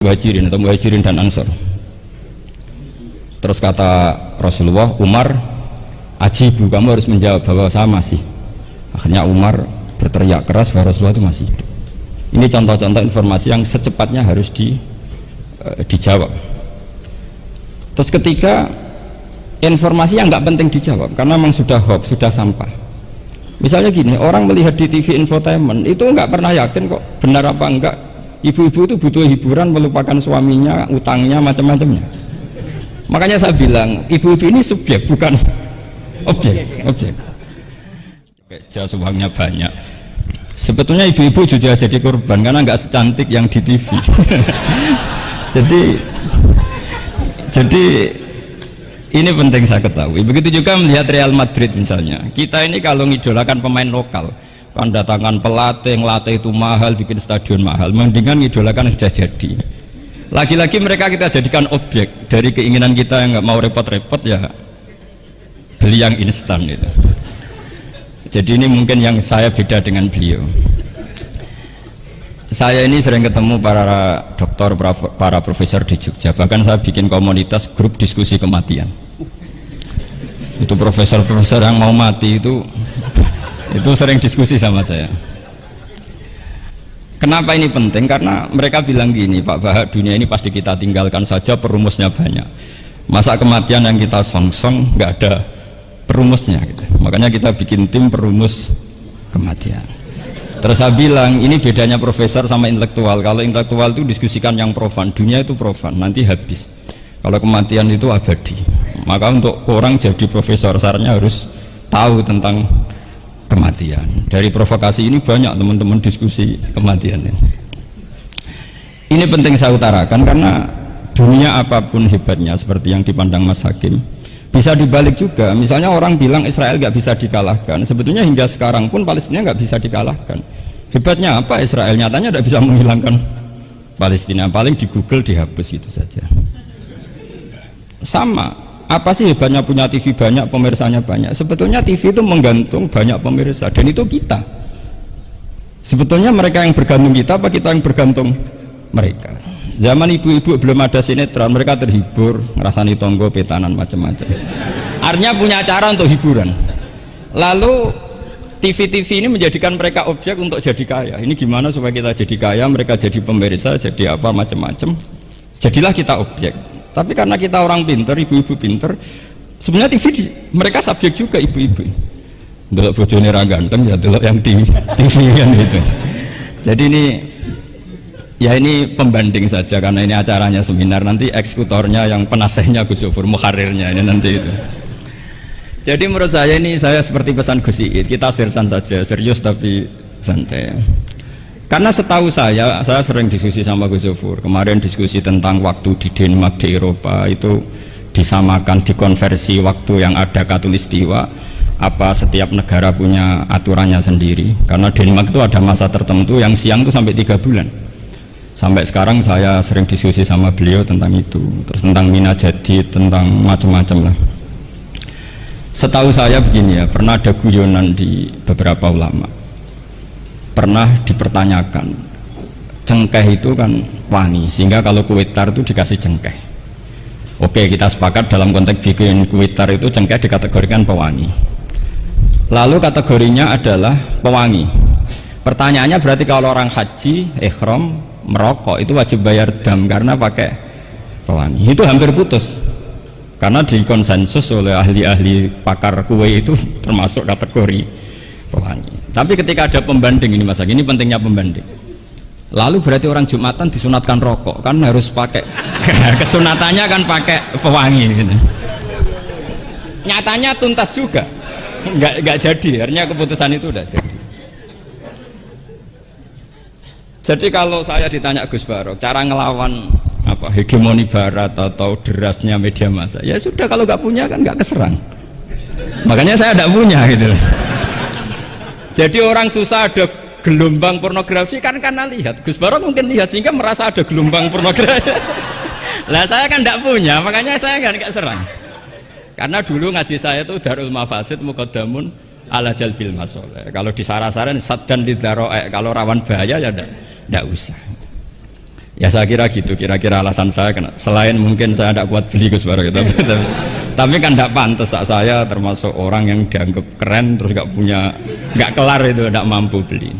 Muhajirin atau Muhajirin dan Ansor. Terus kata Rasulullah, Umar, ajibu, kamu harus menjawab bahwa saya masih. Akhirnya Umar berteriak keras bahwa Rasulullah itu masih hidup. Ini contoh-contoh informasi yang secepatnya harus dijawab. Terus ketiga, informasi yang nggak penting dijawab karena memang sudah hoax, sudah sampah. Misalnya gini, orang melihat di TV infotainment itu nggak pernah yakin kok benar apa enggak. Ibu-ibu itu butuh hiburan, melupakan suaminya, utangnya, macam-macamnya. Makanya saya bilang, ibu-ibu ini subjek, bukan objek. Jas uangnya banyak. Sebetulnya ibu-ibu juga jadi korban karena nggak secantik yang di TV. jadi ini penting saya ketahui. Begitu juga melihat Real Madrid misalnya. Kita ini kalau ngidolakan pemain lokal, kan datangkan pelatih, ngelatih itu mahal, bikin stadion mahal, mendingan ngidolakan sudah jadi. Lagi-lagi mereka kita jadikan objek dari keinginan kita yang nggak mau repot-repot, ya beli yang instan gitu. Jadi ini mungkin yang saya beda dengan beliau. Saya ini sering ketemu para dokter, para profesor di Jogja, bahkan saya bikin komunitas grup diskusi kematian. Itu profesor-profesor yang mau mati itu sering diskusi sama saya. Kenapa ini penting? Karena mereka bilang gini, Pak Bahak, dunia ini pasti kita tinggalkan saja, perumusnya banyak. Masa kematian yang kita songsong nggak ada perumusnya gitu. Makanya kita bikin tim perumus kematian. Terus saya bilang, ini bedanya profesor sama intelektual. Kalau intelektual itu diskusikan yang profan, dunia itu profan, nanti habis. Kalau kematian itu abadi. Maka untuk orang jadi profesor, sarannya harus tahu tentang kematian. Dari provokasi ini banyak teman-teman diskusi kematian ini. Ini penting saya utarakan karena dunia apapun hebatnya seperti yang dipandang Mas Hakim, bisa dibalik juga. Misalnya orang bilang Israel nggak bisa dikalahkan, sebetulnya hingga sekarang pun Palestina nggak bisa dikalahkan. Hebatnya apa Israel? Nyatanya tidak bisa menghilangkan Palestina, paling di Google dihapus itu saja. Sama. Apa sih hebatnya punya TV banyak, pemirsanya banyak? Sebetulnya TV itu menggantung banyak pemirsa, dan itu kita. Sebetulnya mereka yang bergantung kita, apa kita yang bergantung mereka? Zaman ibu-ibu belum ada sinetron, mereka terhibur, ngerasani tonggo, petanan, macam-macam. Artinya punya cara untuk hiburan. Lalu TV-TV ini menjadikan mereka objek untuk jadi kaya. Ini gimana supaya kita jadi kaya, mereka jadi pemirsa, jadi apa, macam-macam. Jadilah kita objek. Tapi karena kita orang pinter, ibu-ibu pinter, sebenarnya TV mereka subjek juga, ibu-ibu. Delok bojone ra ganteng ya delok yang di TV kan itu. Jadi ini pembanding saja karena ini acaranya seminar, nanti eksekutornya yang penasehnya Gus Yofur, muharirnya ini nanti itu. Jadi menurut saya ini saya seperti pesan Gus Iid, kita sersan saja, serius tapi santai. Karena setahu saya sering diskusi sama Gus Yofur. Kemarin diskusi tentang waktu di Denmark, di Eropa itu disamakan, dikonversi waktu yang ada katulistiwa. Apa setiap negara punya aturannya sendiri? Karena Denmark itu ada masa tertentu yang siang itu sampai 3 bulan. Sampai sekarang saya sering diskusi sama beliau tentang itu. Terus tentang Mina Jadi, tentang macam-macam lah. Setahu saya begini ya, pernah ada guyonan di beberapa ulama. Pernah dipertanyakan, cengkeh itu kan wangi, sehingga kalau kue tar itu dikasih cengkeh. Oke, kita sepakat dalam konteks bikin kue tar itu cengkeh dikategorikan pewangi. Lalu kategorinya adalah pewangi. Pertanyaannya berarti kalau orang haji, ihram, merokok itu wajib bayar dam karena pakai pewangi. Itu hampir putus. Karena dikonsensus oleh ahli-ahli pakar kue itu termasuk kategori pewangi. Tapi ketika ada pembanding ini Mas, ini pentingnya pembanding. Lalu berarti orang Jumatan disunatkan rokok, kan harus pakai kesunatannya kan pakai pewangi gitu. Nyatanya tuntas juga, nggak jadi. Akhirnya keputusan itu udah jadi. Jadi kalau saya ditanya Gus Barok, cara ngelawan apa hegemoni Barat atau derasnya media massa, ya sudah kalau nggak punya kan nggak keserang. Makanya saya tidak punya gitu. Jadi orang susah ada gelombang pornografi karena lihat. Gus Barok mungkin lihat sehingga merasa ada gelombang pornografi. Lah saya kan tidak punya, makanya saya nggak serang. Karena dulu ngaji saya itu Darul Mafasid Muqaddamun ala Jalbil Masoleh. Kalau disara-saran sad dan lidaro'ek, kalau rawan bahaya ya tidak usah. Ya saya kira gitu, kira-kira alasan saya kena. Selain mungkin saya tidak kuat beli Gus Baru gitu. Tapi kan tidak pantas, saya termasuk orang yang dianggap keren terus nggak kelar itu, tidak mampu beli.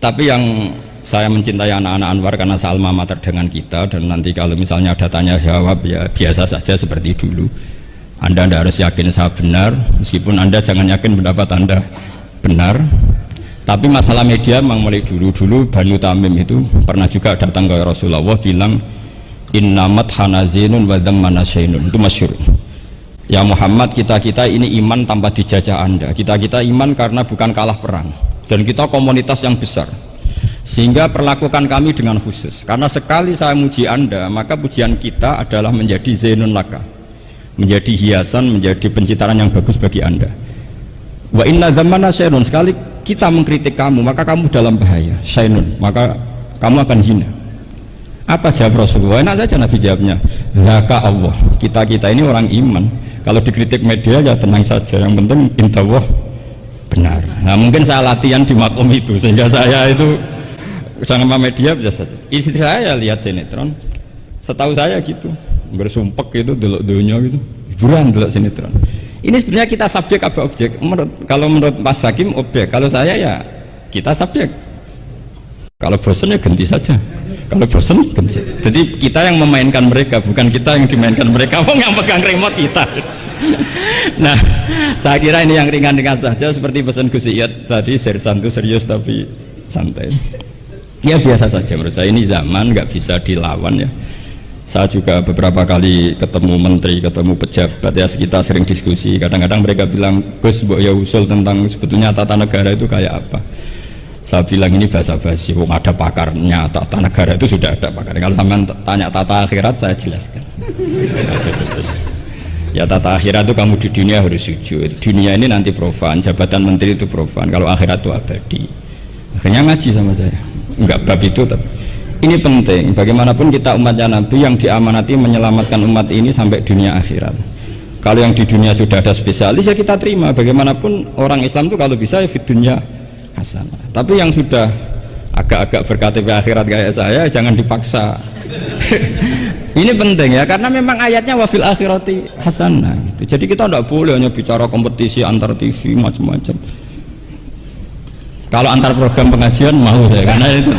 Tapi yang saya mencintai anak-anak Anwar karena alma mater dengan kita, dan nanti kalau misalnya ada tanya jawab ya biasa saja seperti dulu. Anda tidak harus yakin saya benar, meskipun Anda jangan yakin pendapat Anda benar. Tapi masalah media memang mulai dulu Banu Tamim itu pernah juga datang ke Rasulullah bilang innamat hanazinun wa dhammana syainun, itu masyhur. Ya Muhammad, kita ini iman tanpa dijajah Anda, kita iman karena bukan kalah perang, dan kita komunitas yang besar, sehingga perlakukan kami dengan khusus. Karena sekali saya muji Anda, maka pujian kita adalah menjadi zainun laka, menjadi hiasan, menjadi pencitraan yang bagus bagi Anda. Wa inna dhammana syainun, sekali kita mengkritik kamu maka kamu dalam bahaya, syainun, maka kamu akan hina. Apa jawab Rasulullah? Enak saja Nabi jawabnya, zaka Allah, kita ini orang iman, kalau dikritik media ya tenang saja, yang penting intawah benar. Nah mungkin saya latihan di makom itu sehingga saya itu sama media biasa saja. Istri saya lihat sinetron, setahu saya gitu, bersumpek gitu, delok dunia gitu, hiburan delok sinetron. Ini sebenarnya kita subjek apa objek? Kalau menurut Mas Hakim objek, kalau saya ya kita subjek. Kalau bosan ya ganti saja. Kalau bosan ganti. Jadi kita yang memainkan mereka, bukan kita yang dimainkan mereka. Wong yang pegang remote kita. Nah, saya kira ini yang ringan-ringan saja, seperti pesan Gus Iyad tadi, sersan itu serius tapi santai. Ya biasa saja menurut saya, ini zaman nggak bisa dilawan ya. Saya juga beberapa kali ketemu menteri, ketemu pejabat ya, kita sering diskusi. Kadang-kadang mereka bilang, Gus, mbok ya usul tentang sebetulnya tata negara itu kayak apa. Saya bilang ini basa-basi, ada pakarnya, tata negara itu sudah ada pakarnya. Kalau sampean tanya tata akhirat, saya jelaskan. Ya tata akhirat itu kamu di dunia harus sujud. Dunia ini nanti profan, jabatan menteri itu profan. Kalau akhirat itu abadi. Akhirnya ngaji sama saya. Enggak bab itu tapi. Ini penting, bagaimanapun kita umatnya Nabi yang diamanati menyelamatkan umat ini sampai dunia akhirat. Kalau yang di dunia sudah ada spesialis ya kita terima, bagaimanapun orang Islam itu kalau bisa ya fit dunya hasanah. Tapi yang sudah agak-agak berKTP akhirat kayak saya jangan dipaksa. Ini penting ya, karena memang ayatnya wafil akhirati hasanah gitu. Jadi kita tidak boleh hanya bicara kompetisi antar TV macam-macam. Kalau antar program pengajian mau saya, karena itu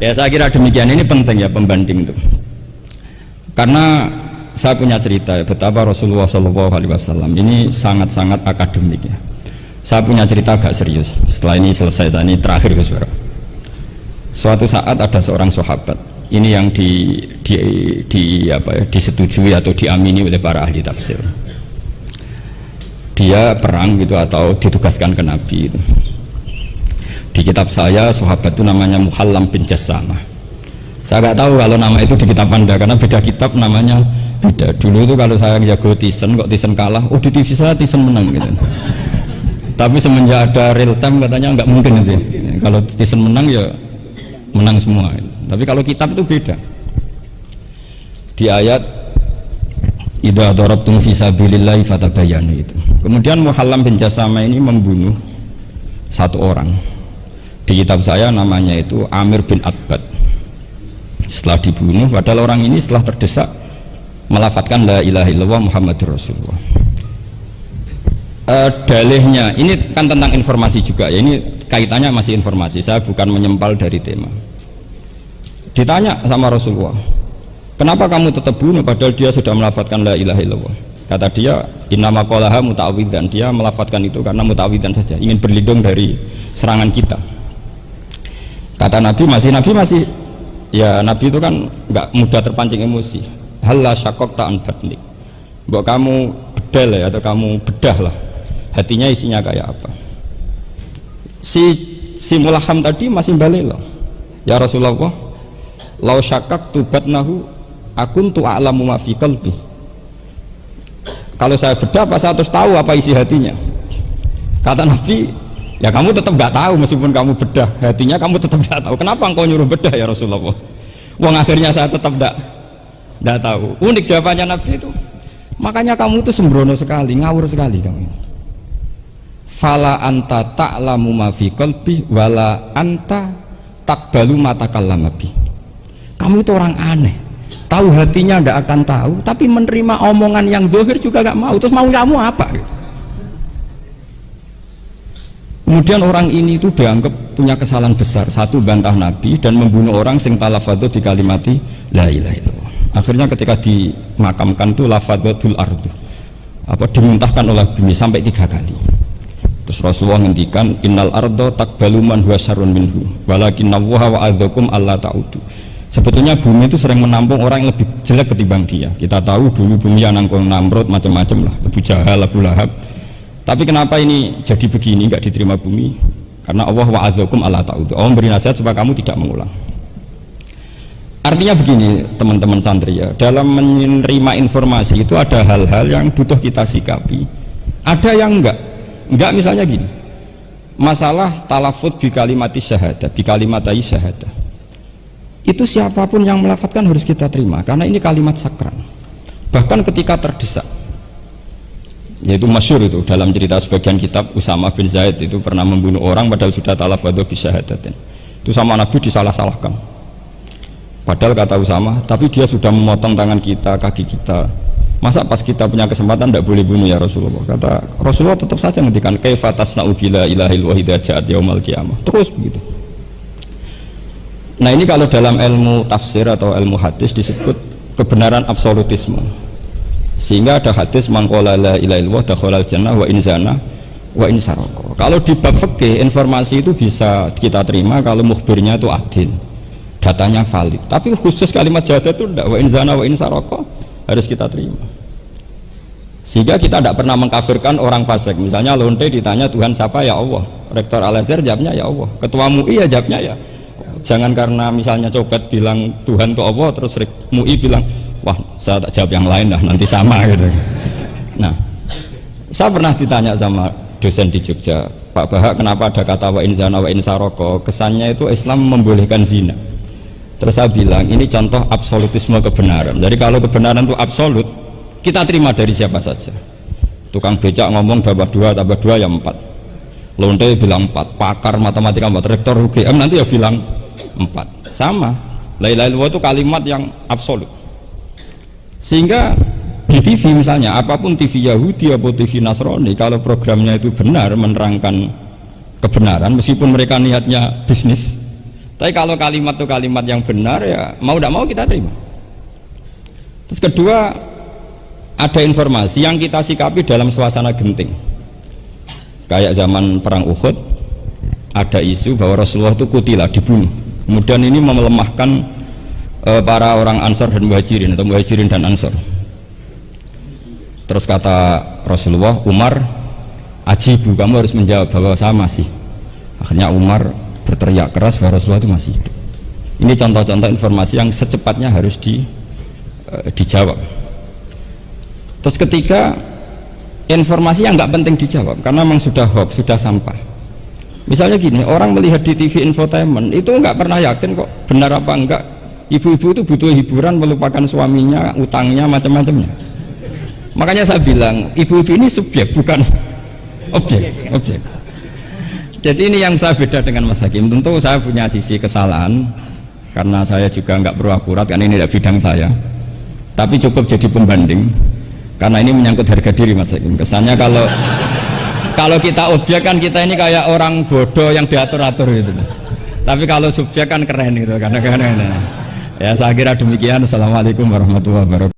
ya saya kira demikian. Ini penting ya pembanding itu, karena saya punya cerita ya, betapa Rasulullah SAW ini sangat-sangat akademik ya. Saya punya cerita agak serius. Setelah ini selesai, saya ini terakhir Gus Bara. Suatu saat ada seorang sahabat, ini yang disetujui atau diamini oleh para ahli tafsir. Dia perang gitu atau ditugaskan ke Nabi itu. Di kitab saya sahabat itu namanya Muhallam bin Jassamah. Saya nggak tahu kalau nama itu di kitab Anda karena beda kitab namanya beda. Dulu itu kalau saya jago Tyson, kok Tyson kalah, oh di TV saya Tyson menang gitu. Tapi semenjak ada real time katanya nggak mungkin itu. Kalau Tyson menang ya menang semua. Tapi kalau kitab itu beda. Di ayat idza darabtum fi sabilillahi fatabayyanu itu. Kemudian Muhallam bin Jassamah ini membunuh satu orang. Di kitab saya namanya itu Amir bin Atbad. Setelah dibunuh, padahal orang ini setelah terdesak melafadzkan la ilaha illallah Muhammadur Rasulullah. Dalihnya ini kan tentang informasi juga ya, ini kaitannya masih informasi, saya bukan menyempal dari tema. Ditanya sama Rasulullah, kenapa kamu tetap bunuh padahal dia sudah melafadzkan la ilaha illallah? Kata dia, innama qalaha muta'awwidzan, dia melafadzkan itu karena muta'awwidzan saja, ingin berlindung dari serangan kita. Kata Nabi masih ya, Nabi itu kan nggak mudah terpancing emosi. Halla syaqaqta an batnik, mbok kamu bedal ya, atau kamu bedah lah hatinya isinya kayak apa. Si Mulaham tadi masih balik loh, ya Rasulullah, lau syaqaqtu batnahu akuntu a'lamu ma fi qalbi. Kalau saya bedah apa saya terus tahu apa isi hatinya? Kata Nabi, ya kamu tetap nggak tahu meskipun kamu bedah hatinya, kamu tetap nggak tahu. Kenapa engkau nyuruh bedah ya Rasulullah? Wong akhirnya saya tetap nggak tahu. Unik jawabannya Nabi itu. Makanya kamu itu sembrono sekali, ngawur sekali kamu. Fala anta ta'lamu ma fi qalbi wala anta takbalu matakallama bi. Kamu itu orang aneh, tahu hatinya ndak akan tahu, tapi menerima omongan yang zahir juga nggak mau. Terus mau kamu apa? Kemudian orang ini itu dianggap punya kesalahan besar, satu bantah Nabi dan membunuh orang sing talafadhu di kalimati la ilaha illallah. Akhirnya ketika dimakamkan itu lafadhatul ardu, apa dimuntahkan oleh bumi sampai 3 kali. Terus Rasulullah ngendikan innal ardo takbalu man huwa syarrun minhu walakinnallaha wa'adzakum alla ta'udu. Sebetulnya bumi itu sering menampung orang yang lebih jelek ketimbang dia. Kita tahu dulu bumi yang nangkung Namrud macam-macam lah, Abu Jahal, Abu Lahab. Tapi kenapa ini jadi begini, nggak diterima bumi? Karena Allah wa'adzakum alla ta'udu. Allah memberi nasihat supaya kamu tidak mengulang. Artinya begini teman-teman santri ya, dalam menerima informasi itu ada hal-hal yang butuh kita sikapi, ada yang enggak misalnya gini, masalah talafut bi kalimati syahadah, bi kalimatai syahadah, itu siapapun yang melafadzkan harus kita terima karena ini kalimat sakral. Bahkan ketika terdesak, yaitu masyhur itu dalam cerita sebagian kitab, Usama bin Zaid itu pernah membunuh orang padahal sudah talafadhu bi syahadatin, itu sama Nabi disalah-salahkan. Padahal kata Usama, tapi dia sudah memotong tangan kita, kaki kita. Masa pas kita punya kesempatan tidak boleh bunuh ya Rasulullah? Kata Rasulullah tetap saja ngendikan kaifa tasna'u bila ilahil wahida ja'at yaumal qiyamah. Terus begitu. Nah ini kalau dalam ilmu tafsir atau ilmu hadis disebut kebenaran absolutisme. Sehingga ada hadis man qala la ilaha illallah dakhalal jannah wa in zana wa in saraka. Kalau di bab fikih informasi itu bisa kita terima kalau mukhbirnya itu adil, datanya valid. Tapi khusus kalimat syahadat itu tidak, wa in zana wa in saraka harus kita terima. Sehingga kita tidak pernah mengkafirkan orang fasik. Misalnya lonte ditanya Tuhan siapa, ya Allah. Rektor Al-Azhar jawabnya ya Allah. Ketua MUI ya jawabnya ya. Jangan karena misalnya copet bilang Tuhan itu Allah, terus MUI bilang wah saya tak jawab yang lain lah, nanti sama gitu. Nah, saya pernah ditanya sama dosen di Jogja, Pak Bahak, kenapa ada kata wa in zana wa in saraka? Kesannya itu Islam membolehkan zina. Terus saya bilang ini contoh absolutisme kebenaran. Jadi kalau kebenaran itu absolut, kita terima dari siapa saja. Tukang becak ngomong tambah 2 tambah 2 ya 4. Lonte bilang 4, pakar matematika 4, rektor UGM nanti ya bilang 4. Sama. La ilaha illallah itu kalimat yang absolut. Sehingga di TV misalnya, apapun TV Yahudi atau TV Nasrani, kalau programnya itu benar menerangkan kebenaran, meskipun mereka niatnya bisnis, tapi kalau kalimat itu kalimat yang benar ya mau tidak mau kita terima. Terus kedua, ada informasi yang kita sikapi dalam suasana genting. Kayak zaman perang Uhud, ada isu bahwa Rasulullah itu kutilah, dibunuh. Kemudian ini melemahkan para orang Ansor dan Muhajirin atau Muhajirin dan Ansor. Terus kata Rasulullah, Umar, ajibu, kamu harus menjawab bahwa saya masih. Akhirnya Umar berteriak keras bahwa Rasulullah itu masih hidup. Ini contoh-contoh informasi yang secepatnya harus dijawab. Terus ketiga, informasi yang nggak penting dijawab karena memang sudah hoax, sudah sampah. Misalnya gini, orang melihat di TV infotainment itu nggak pernah yakin kok benar apa enggak. Ibu-ibu itu butuh hiburan, melupakan suaminya, utangnya, macam-macamnya. Makanya saya bilang ibu-ibu ini subjek bukan objek. Jadi ini yang saya beda dengan Mas Hakim. Tentu saya punya sisi kesalahan karena saya juga nggak perlu akurat karena ini tidak bidang saya. Tapi cukup jadi pembanding karena ini menyangkut harga diri Mas Hakim. Kesannya kalau kita objek kan kita ini kayak orang bodoh yang diatur-atur gitu. Tapi kalau subjek kan keren gitu. Karena ya saya kira demikian. Assalamualaikum warahmatullahi wabarakatuh.